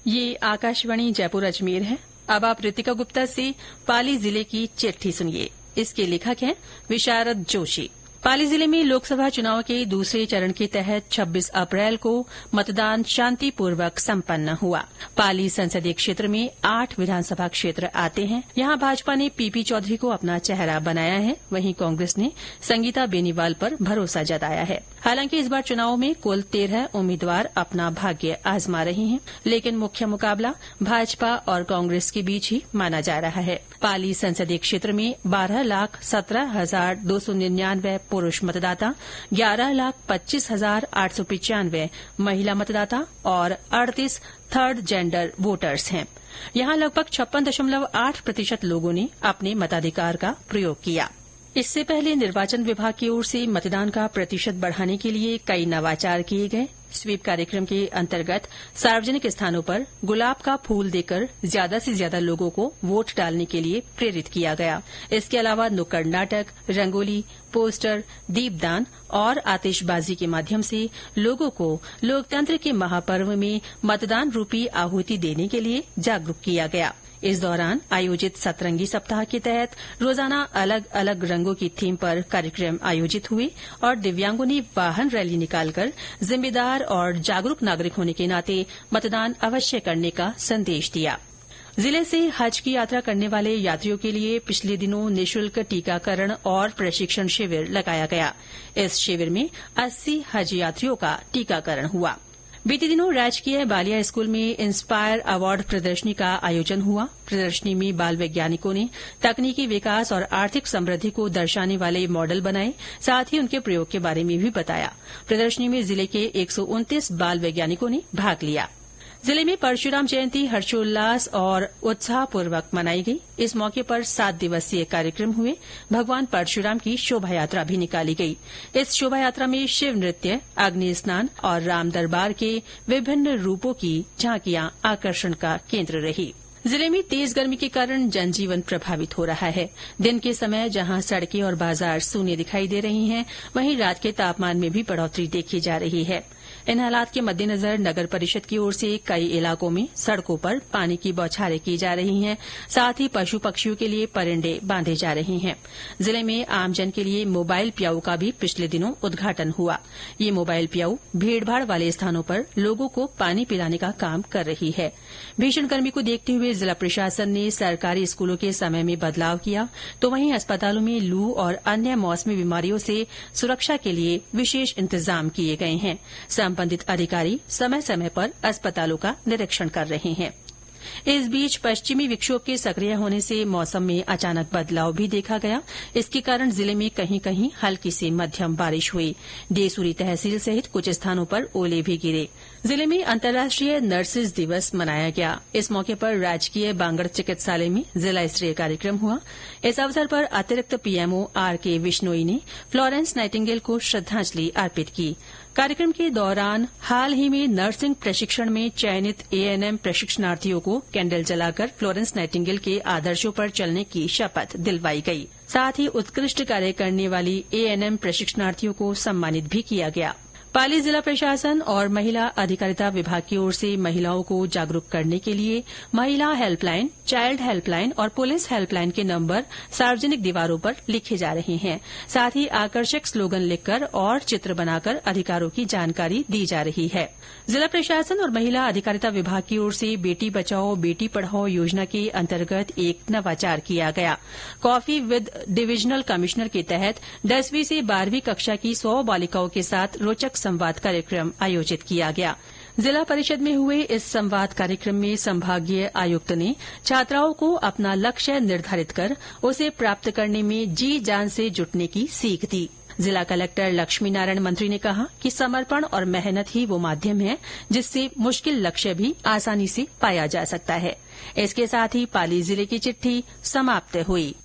ये आकाशवाणी जयपुर अजमेर है। अब आप ऋतिका गुप्ता से पाली जिले की चिट्ठी सुनिए। इसके लेखक हैं विशारद जोशी। पाली जिले में लोकसभा चुनाव के दूसरे चरण के तहत 26 अप्रैल को मतदान शांतिपूर्वक संपन्न हुआ। पाली संसदीय क्षेत्र में 8 विधानसभा क्षेत्र आते हैं। यहां भाजपा ने पीपी चौधरी को अपना चेहरा बनाया है, वहीं कांग्रेस ने संगीता बेनीवाल पर भरोसा जताया है। हालांकि इस बार चुनाव में कुल 13 उम्मीदवार अपना भाग्य आजमा रहे हैं, लेकिन मुख्य मुकाबला भाजपा और कांग्रेस के बीच ही माना जा रहा है। पाली संसदीय क्षेत्र में 12,17,299 पुरुष मतदाता, 11,25,895 महिला मतदाता और 38 थर्ड जेंडर वोटर्स हैं। यहां लगभग 56.8% लोगों ने अपने मताधिकार का प्रयोग किया। इससे पहले निर्वाचन विभाग की ओर से मतदान का प्रतिशत बढ़ाने के लिए कई नवाचार किए गए। स्वीप कार्यक्रम के अंतर्गत सार्वजनिक स्थानों पर गुलाब का फूल देकर ज्यादा से ज्यादा लोगों को वोट डालने के लिए प्रेरित किया गया। इसके अलावा नुक्कड़ नाटक, रंगोली, पोस्टर, दीपदान और आतिशबाजी के माध्यम से लोगों को लोकतंत्र के महापर्व में मतदान रूपी आहुति देने के लिए जागरूक किया गया। इस दौरान आयोजित सतरंगी सप्ताह के तहत रोजाना अलग अलग रंगों की थीम पर कार्यक्रम आयोजित हुए और दिव्यांगों ने वाहन रैली निकालकर जिम्मेदार और जागरूक नागरिक होने के नाते मतदान अवश्य करने का संदेश दिया। जिले से हज की यात्रा करने वाले यात्रियों के लिए पिछले दिनों निःशुल्क टीकाकरण और प्रशिक्षण शिविर लगाया गया। इस शिविर में 80 हज यात्रियों का टीकाकरण हुआ। बीते दिनों राजकीय बालिया स्कूल में इंस्पायर अवार्ड प्रदर्शनी का आयोजन हुआ। प्रदर्शनी में बाल वैज्ञानिकों ने तकनीकी विकास और आर्थिक समृद्धि को दर्शाने वाले मॉडल बनाए, साथ ही उनके प्रयोग के बारे में भी बताया। प्रदर्शनी में जिले के 129 बाल वैज्ञानिकों ने भाग लिया। जिले में परशुराम जयंती हर्षोल्लास और उत्साहपूर्वक मनाई गई। इस मौके पर 7 दिवसीय कार्यक्रम हुए। भगवान परशुराम की शोभायात्रा भी निकाली गई। इस शोभायात्रा में शिव नृत्य, अग्नि स्नान और राम दरबार के विभिन्न रूपों की झांकियां आकर्षण का केंद्र रही। जिले में तेज गर्मी के कारण जनजीवन प्रभावित हो रहा है। दिन के समय जहां सड़कें और बाजार सूने दिखाई दे रही हैं, वहीं रात के तापमान में भी बढ़ोतरी देखी जा रही है। इन हालात के मद्देनजर नगर परिषद की ओर से कई इलाकों में सड़कों पर पानी की बौछारें की जा रही हैं, साथ ही पशु पक्षियों के लिए परिंडे बांधे जा रहे हैं। जिले में आमजन के लिए मोबाइल प्याऊ का भी पिछले दिनों उद्घाटन हुआ। ये मोबाइल प्याऊ भीड़भाड़ वाले स्थानों पर लोगों को पानी पिलाने का काम कर रही है। भीषण गर्मी को देखते हुए जिला प्रशासन ने सरकारी स्कूलों के समय में बदलाव किया, तो वहीं अस्पतालों में लू और अन्य मौसमी बीमारियों से सुरक्षा के लिए विशेष इंतजाम किए गए हैं। संबंधित अधिकारी समय समय पर अस्पतालों का निरीक्षण कर रहे हैं। इस बीच पश्चिमी विक्षोभ के सक्रिय होने से मौसम में अचानक बदलाव भी देखा गया। इसके कारण जिले में कहीं कहीं हल्की से मध्यम बारिश हुई। डेसूरी तहसील सहित कुछ स्थानों पर ओले भी गिरे। जिले में अंतर्राष्ट्रीय नर्सेज दिवस मनाया गया। इस मौके पर राजकीय बांगड़ चिकित्सालय में जिला स्तरीय कार्यक्रम हुआ। इस अवसर पर अतिरिक्त पीएमओ आरके विश्नोई ने फ्लोरेंस नाइटिंगेल को श्रद्धांजलि अर्पित की। कार्यक्रम के दौरान हाल ही में नर्सिंग प्रशिक्षण में चयनित एएनएम प्रशिक्षणार्थियों को कैंडल जलाकर फ्लोरेंस नाइटिंगेल के आदर्शों पर चलने की शपथ दिलवाई गई। साथ ही उत्कृष्ट कार्य करने वाली एएनएम प्रशिक्षणार्थियों को सम्मानित भी किया गया। पाली जिला प्रशासन और महिला अधिकारिता विभाग की ओर से महिलाओं को जागरूक करने के लिए महिला हेल्पलाइन, चाइल्ड हेल्पलाइन और पुलिस हेल्पलाइन के नंबर सार्वजनिक दीवारों पर लिखे जा रहे हैं। साथ ही आकर्षक स्लोगन लिखकर और चित्र बनाकर अधिकारों की जानकारी दी जा रही है। जिला प्रशासन और महिला अधिकारिता विभाग की ओर से बेटी बचाओ बेटी पढ़ाओ योजना के अंतर्गत एक नवाचार किया गया। कॉफी विद डिविजनल कमिश्नर के तहत 10वीं से 12वीं कक्षा की 100 बालिकाओं के साथ रोचक संवाद कार्यक्रम आयोजित किया गया। जिला परिषद में हुए इस संवाद कार्यक्रम में संभागीय आयुक्त ने छात्राओं को अपना लक्ष्य निर्धारित कर उसे प्राप्त करने में जी जान से जुटने की सीख दी। जिला कलेक्टर लक्ष्मी नारायण मंत्री ने कहा कि समर्पण और मेहनत ही वो माध्यम है जिससे मुश्किल लक्ष्य भी आसानी से पाया जा सकता है। इसके साथ ही पाली जिले की चिट्ठी समाप्त हुई।